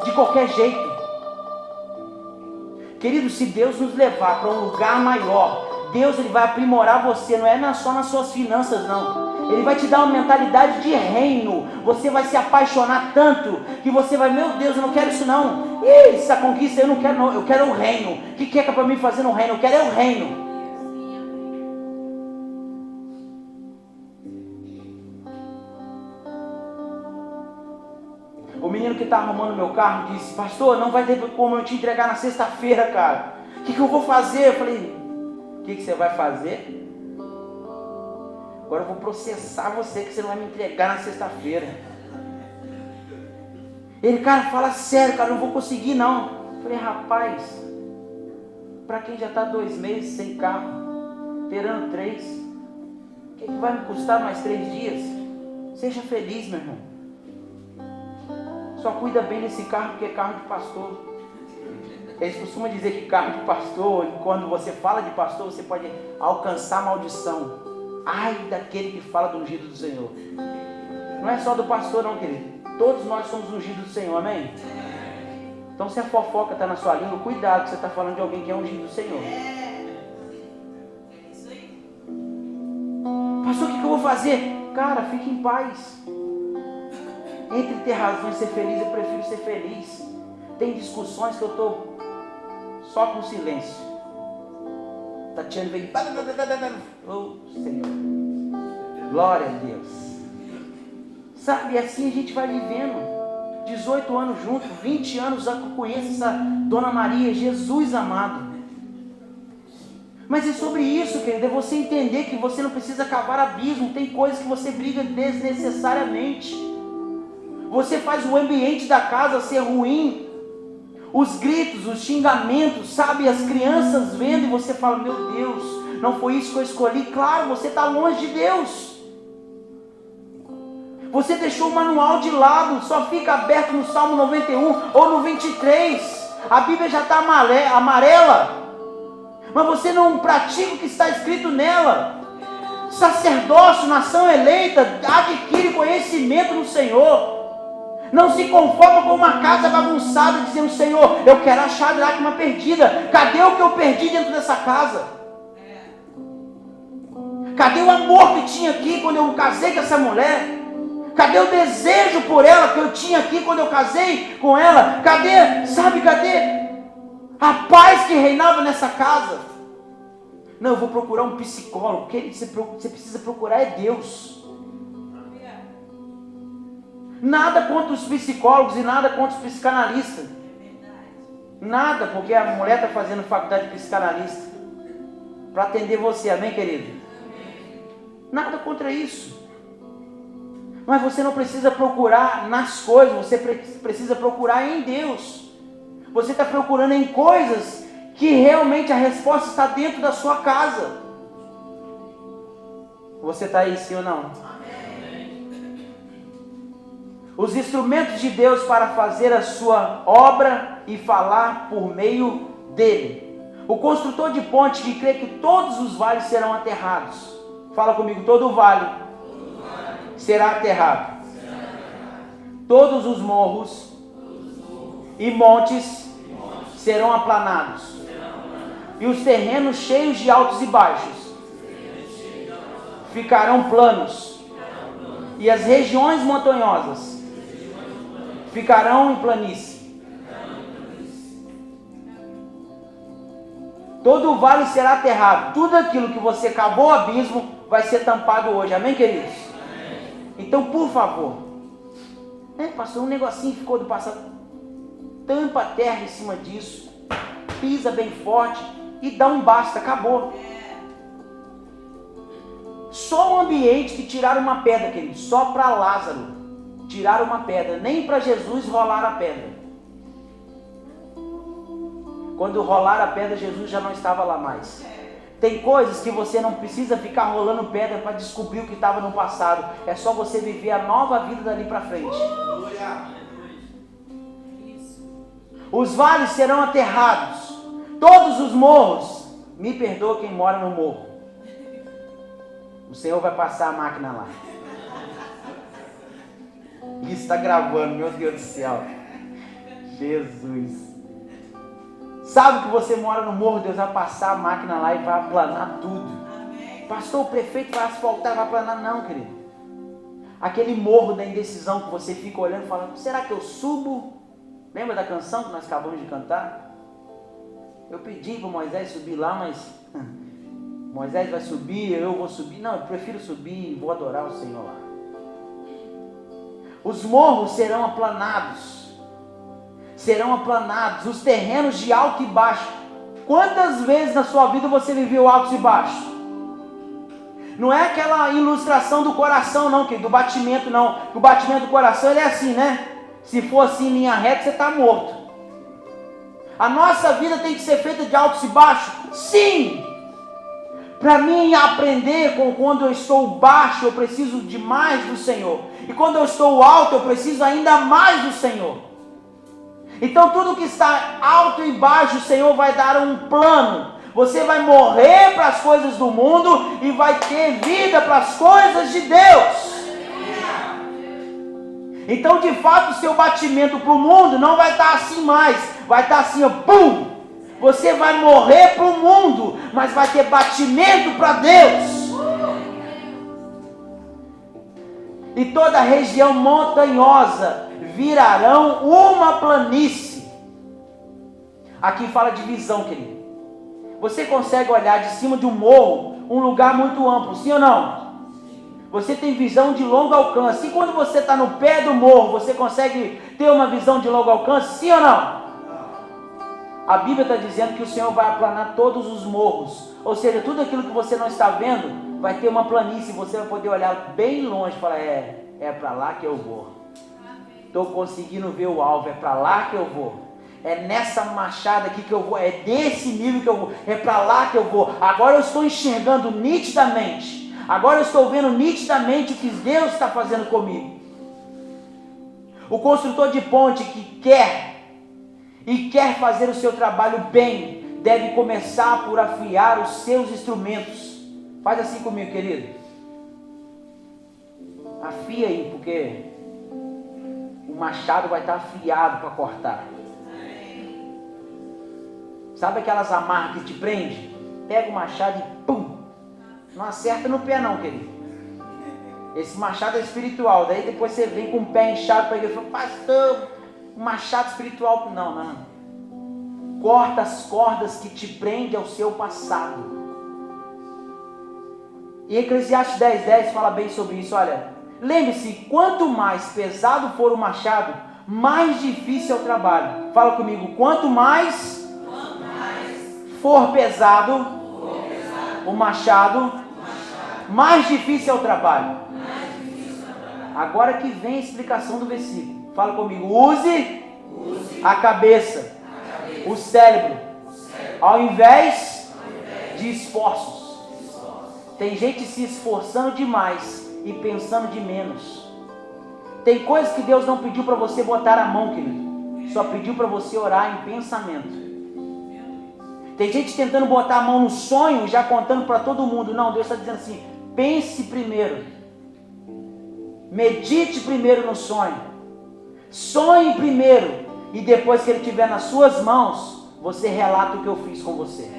de qualquer jeito. Querido, se Deus nos levar para um lugar maior, Deus ele vai aprimorar você, não é só nas suas finanças não. Ele vai te dar uma mentalidade de reino. Você vai se apaixonar tanto que você vai, meu Deus, eu não quero isso não. Essa conquista eu não quero não, eu quero o reino. O que é para mim fazer no reino? Eu quero é o reino. O menino que está arrumando meu carro disse, pastor, não vai ter como eu te entregar na sexta-feira, cara. O que eu vou fazer? Eu falei, o que você vai fazer? Agora eu vou processar você que você não vai me entregar na sexta-feira. Ele, cara, fala sério, cara, não vou conseguir não. Eu falei, rapaz, para quem já está 2 meses sem carro, terando 3, o que vai me custar mais 3 dias? Seja feliz, meu irmão. Só cuida bem desse carro, porque é carro de pastor. Eles costumam dizer que carro de pastor, quando você fala de pastor, você pode alcançar maldição. Ai daquele que fala do ungido do Senhor. Não é só do pastor não, querido. Todos nós somos ungidos do Senhor, amém? Então se a fofoca está na sua língua, cuidado que você está falando de alguém que é ungido do Senhor. Pastor, o que eu vou fazer? Cara, fique em paz. Entre ter razão e ser feliz, eu prefiro ser feliz. Tem discussões que eu estou só com silêncio. Tatiana vem, oh Senhor, glória a Deus. Sabe, assim a gente vai vivendo. 18 anos juntos, 20 anos já que eu conheço essa Dona Maria, Jesus amado. Mas é sobre isso, querido, é você entender que você não precisa cavar abismo. Tem coisas que você briga desnecessariamente. Você faz o ambiente da casa ser ruim. Os gritos, os xingamentos, sabe? As crianças vendo e você fala, meu Deus, não foi isso que eu escolhi. Claro, você está longe de Deus. Você deixou o manual de lado, só fica aberto no Salmo 91 ou no 23. A Bíblia já está amarela. Mas você não pratica o que está escrito nela. Sacerdócio, nação eleita, adquire conhecimento no Senhor. Não se conforma com uma casa bagunçada, dizendo, Senhor, eu quero achar a dracma perdida. Cadê o que eu perdi dentro dessa casa? Cadê o amor que tinha aqui quando eu casei com essa mulher? Cadê o desejo por ela que eu tinha aqui quando eu casei com ela? Cadê, sabe, cadê a paz que reinava nessa casa? Não, eu vou procurar um psicólogo. Quem você precisa procurar é Deus. Nada contra os psicólogos e nada contra os psicanalistas. Nada, porque a mulher está fazendo faculdade de psicanalista para atender você, amém, querido? Nada contra isso. Mas você não precisa procurar nas coisas, você precisa procurar em Deus. Você está procurando em coisas que realmente a resposta está dentro da sua casa. Você está aí, sim ou não? Os instrumentos de Deus para fazer a sua obra e falar por meio dele. O construtor de ponte que crê que todos os vales serão aterrados. Fala comigo, todo vale será aterrado. Todos os morros e montes serão aplanados. E os terrenos cheios de altos e baixos ficarão planos. E as regiões montanhosas ficarão em planície. Todo o vale será aterrado. Tudo aquilo que você cavou o abismo vai ser tampado hoje. Amém, queridos? Então, por favor, pastor, um negocinho ficou do passado. Tampa a terra em cima disso. Pisa bem forte e dá um basta. Acabou. Só o ambiente que tiraram uma pedra, querido. Só para Lázaro tiraram uma pedra. Nem para Jesus rolaram a pedra. Quando rolar a pedra, Jesus já não estava lá mais. Tem coisas que você não precisa ficar rolando pedra para descobrir o que estava no passado. É só você viver a nova vida dali para frente. Os vales serão aterrados. Todos os morros. Me perdoa quem mora no morro. O Senhor vai passar a máquina lá. Isso está gravando, meu Deus do céu. Jesus. Sabe que você mora no morro, Deus vai passar a máquina lá e vai aplanar tudo. Amém. Pastor, o prefeito vai asfaltar, vai aplanar. Não, querido. Aquele morro da indecisão que você fica olhando e falando, será que eu subo? Lembra da canção que nós acabamos de cantar? Eu pedi para Moisés subir lá, mas Moisés vai subir, eu vou subir. Não, eu prefiro subir e vou adorar o Senhor lá. Os morros serão aplanados. Serão aplanados, os terrenos de alto e baixo. Quantas vezes na sua vida você viveu altos e baixos? Não é aquela ilustração do coração não, do batimento não. O batimento do coração ele é assim, né? Se for assim em linha reta, você está morto. A nossa vida tem que ser feita de altos e baixos? Sim! Para mim aprender com quando eu estou baixo, eu preciso de mais do Senhor. E quando eu estou alto, eu preciso ainda mais do Senhor. Então tudo que está alto e baixo, o Senhor vai dar um plano. Você vai morrer para as coisas do mundo e vai ter vida para as coisas de Deus. Então de fato o seu batimento para o mundo não vai estar assim mais. Vai estar assim, ó, pum! Você vai morrer para o mundo, mas vai ter batimento para Deus. E toda a região montanhosa virarão uma planície. Aqui fala de visão, querido. Você consegue olhar de cima de um morro, um lugar muito amplo, sim ou não? Você tem visão de longo alcance. E quando você está no pé do morro, você consegue ter uma visão de longo alcance, sim ou não? A Bíblia está dizendo que o Senhor vai aplanar todos os morros. Ou seja, tudo aquilo que você não está vendo, vai ter uma planície. Você vai poder olhar bem longe e falar, é para lá que eu vou. Estou conseguindo ver o alvo, é para lá que eu vou. É nessa machada aqui que eu vou, é desse nível que eu vou, é para lá que eu vou. Agora eu estou enxergando nitidamente. Agora eu estou vendo nitidamente o que Deus está fazendo comigo. O construtor de ponte que quer fazer o seu trabalho bem, deve começar por afiar os seus instrumentos. Faz assim comigo, querido. Afia aí, porque o machado vai estar afiado para cortar. Sabe aquelas amarras que te prende? Pega o machado e pum! Não acerta no pé não, querido. Esse machado é espiritual. Daí depois você vem com o pé inchado para a igreja e fala, pastor, um machado espiritual. Não. Corta as cordas que te prendem ao seu passado. E Eclesiastes 10:10 fala bem sobre isso. Olha, lembre-se, quanto mais pesado for o machado, mais difícil é o trabalho. Fala comigo, quanto mais for pesado o machado, mais difícil é o trabalho. Agora que vem a explicação do versículo. Fala comigo, use a cabeça, o cérebro, ao invés de esforços. Tem gente se esforçando demais e pensando de menos. Tem coisas que Deus não pediu para você botar a mão, querido. Só pediu para você orar em pensamento. Tem gente tentando botar a mão no sonho, já contando para todo mundo. Não, Deus está dizendo assim, pense primeiro. Medite primeiro no sonho. Sonhe primeiro. E depois que ele estiver nas suas mãos, você relata o que eu fiz com você.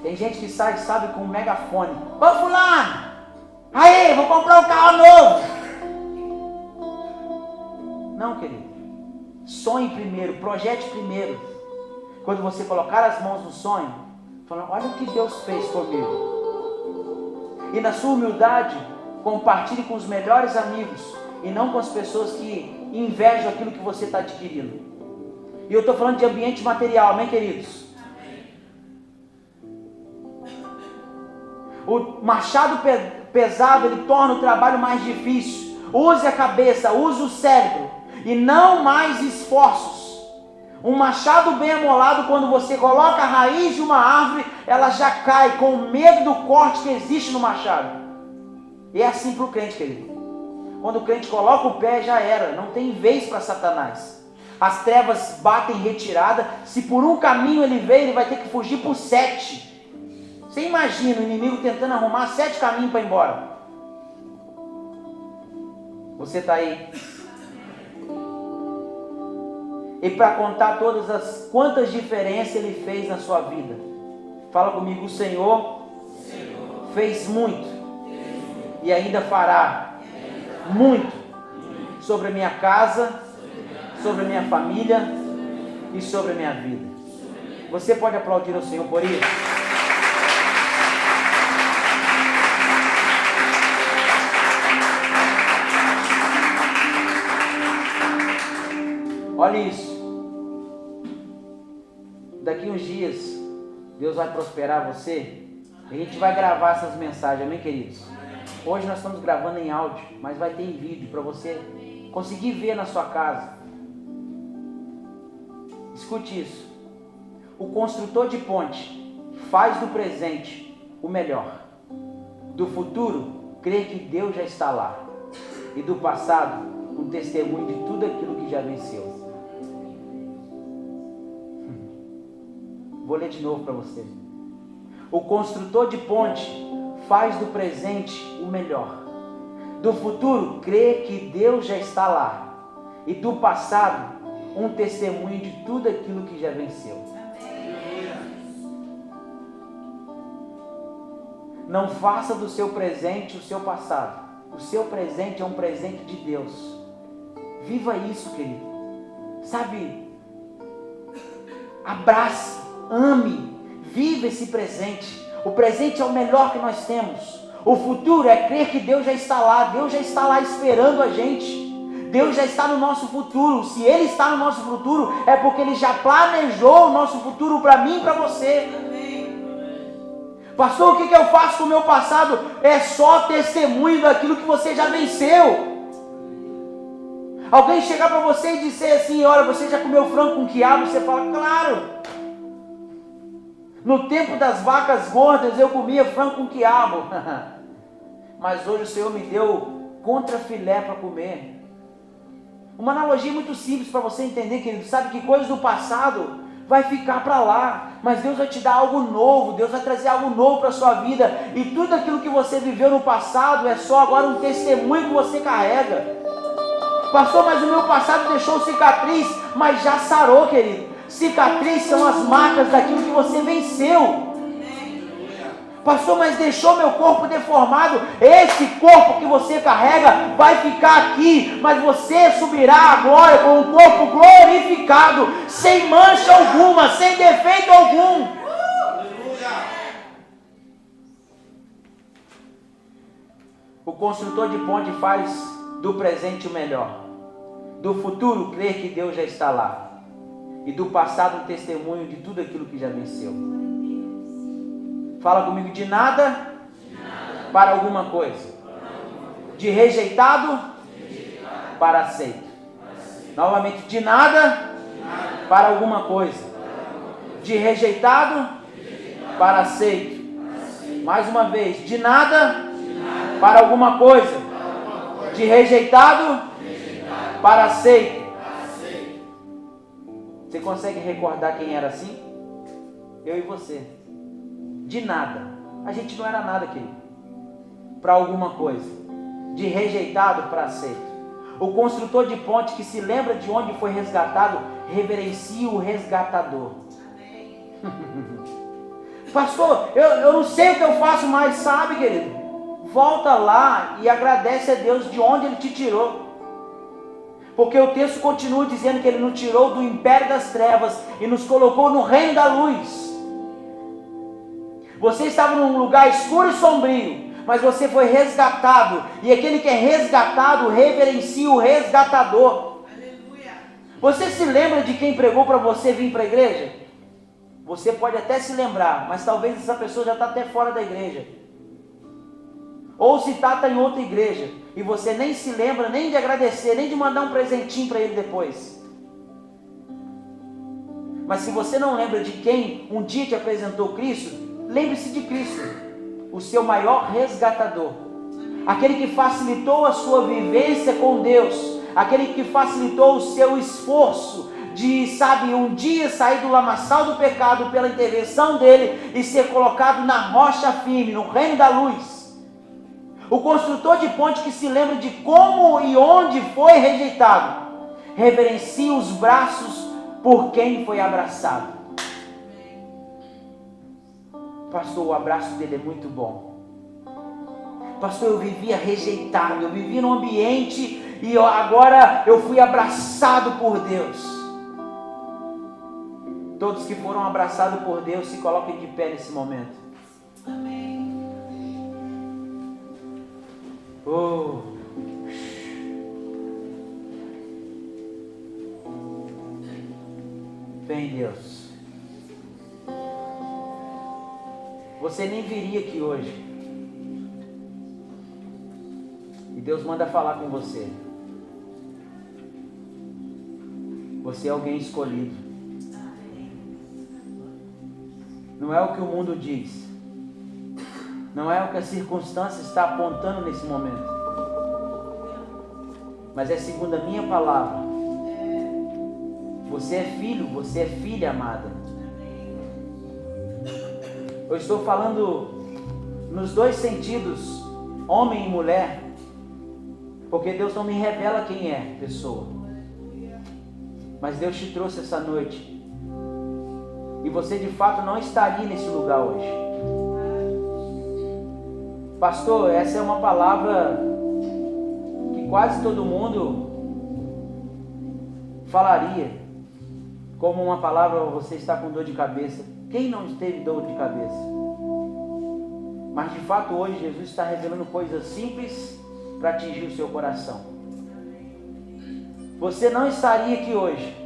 Tem gente que sai, sabe, com um megafone. Ô fulano, aí, vou comprar um carro novo. Não, querido. Sonhe primeiro, projete primeiro. Quando você colocar as mãos no sonho, falando, olha o que Deus fez comigo. E na sua humildade, compartilhe com os melhores amigos e não com as pessoas que invejam aquilo que você está adquirindo. E eu estou falando de ambiente material, amém, queridos? O machado pesado, ele torna o trabalho mais difícil. Use a cabeça, use o cérebro e não mais esforços. Um machado bem amolado, quando você coloca a raiz de uma árvore, ela já cai com medo do corte que existe no machado. E é assim para o crente, querido. Quando o crente coloca o pé, já era, não tem vez para Satanás. As trevas batem retirada. Se por um caminho ele veio, ele vai ter que fugir por 7. Você imagina o inimigo tentando arrumar 7 caminhos para ir embora. Você está aí. E para contar todas as quantas diferenças ele fez na sua vida. Fala comigo, o Senhor fez muito e ainda fará muito sobre a minha casa, sobre a minha família e sobre a minha vida. Você pode aplaudir ao Senhor por isso? Olha isso. Daqui uns dias, Deus vai prosperar você. A gente vai gravar essas mensagens, amém, queridos? Hoje nós estamos gravando em áudio, mas vai ter em vídeo para você conseguir ver na sua casa. Escute isso. O construtor de ponte faz do presente o melhor. Do futuro, crê que Deus já está lá. E do passado, um testemunho de tudo aquilo que já venceu. Vou ler de novo para você. O construtor de ponte faz do presente o melhor. Do futuro, crê que Deus já está lá. E do passado, um testemunho de tudo aquilo que já venceu. Não faça do seu presente o seu passado. O seu presente é um presente de Deus. Viva isso, querido. Sabe? Abrace. Ame, viva esse presente. O presente é o melhor que nós temos. O futuro é crer que Deus já está lá. Deus já está lá esperando a gente. Deus já está no nosso futuro. Se Ele está no nosso futuro, é porque Ele já planejou o nosso futuro para mim e para você. Pastor, o que eu faço com o meu passado? É só testemunho daquilo que você já venceu. Alguém chegar para você e dizer assim, olha, você já comeu frango com quiabo? Você fala, claro. No tempo das vacas gordas eu comia frango com quiabo. Mas hoje o Senhor me deu contrafilé para comer. Uma analogia muito simples para você entender, querido. Sabe que coisas do passado vai ficar para lá. Mas Deus vai te dar algo novo. Deus vai trazer algo novo para a sua vida. E tudo aquilo que você viveu no passado é só agora um testemunho que você carrega. Pastor, mas o meu passado deixou cicatriz. Mas já sarou, querido. Cicatriz são as marcas daquilo que você venceu. Pastor, mas deixou meu corpo deformado. Esse corpo que você carrega vai ficar aqui, mas você subirá à glória com um corpo glorificado, sem mancha alguma, sem defeito algum. O construtor de ponte faz do presente o melhor. Do futuro, crer que Deus já está lá. E do passado, um testemunho de tudo aquilo que já venceu. Fala comigo, de nada para alguma coisa. De rejeitado para aceito. Novamente, de nada para alguma coisa. De rejeitado para aceito. Mais uma vez, de nada para alguma coisa. De rejeitado para aceito. Você consegue recordar quem era assim? Eu e você. De nada. A gente não era nada, querido. Para alguma coisa. De rejeitado para aceito. O construtor de ponte que se lembra de onde foi resgatado, reverencia o resgatador. Pastor, eu não sei o que eu faço mais, sabe, querido? Volta lá e agradece a Deus de onde Ele te tirou. Porque o texto continua dizendo que Ele nos tirou do império das trevas e nos colocou no reino da luz. Você estava num lugar escuro e sombrio, mas você foi resgatado. E aquele que é resgatado reverencia o resgatador. Aleluia. Você se lembra de quem pregou para você vir para a igreja? Você pode até se lembrar, mas talvez essa pessoa já está até fora da igreja. Ou se está em outra igreja, e você nem se lembra, nem de agradecer, nem de mandar um presentinho para ele depois. Mas se você não lembra de quem um dia te apresentou Cristo, lembre-se de Cristo, o seu maior resgatador. Aquele que facilitou a sua vivência com Deus, aquele que facilitou o seu esforço de, sabe, um dia sair do lamaçal do pecado pela intervenção dele e ser colocado na rocha firme, no reino da luz. O construtor de ponte que se lembra de como e onde foi rejeitado, reverencia os braços por quem foi abraçado. Pastor, o abraço dele é muito bom. Pastor, eu vivia rejeitado, eu vivia num ambiente e agora eu fui abraçado por Deus. Todos que foram abraçados por Deus, se coloquem de pé nesse momento. Amém. Oh. Vem, Deus. Você nem viria aqui hoje. E Deus manda falar com você. Você é alguém escolhido. Não é o que o mundo diz. Não é o que a circunstância está apontando nesse momento. Mas é segundo a minha palavra. Você é filho, você é filha amada. Eu estou falando nos dois sentidos, homem e mulher, porque Deus não me revela quem é pessoa. Mas Deus te trouxe essa noite. E você de fato não estaria nesse lugar hoje. Pastor, essa é uma palavra que quase todo mundo falaria. Como uma palavra, você está com dor de cabeça. Quem não teve dor de cabeça? Mas de fato hoje Jesus está revelando coisas simples para atingir o seu coração. Você não estaria aqui hoje.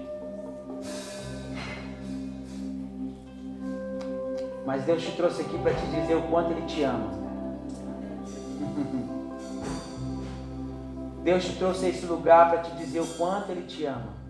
Mas Deus te trouxe aqui para te dizer o quanto Ele te ama. Deus te trouxe a esse lugar para te dizer o quanto Ele te ama.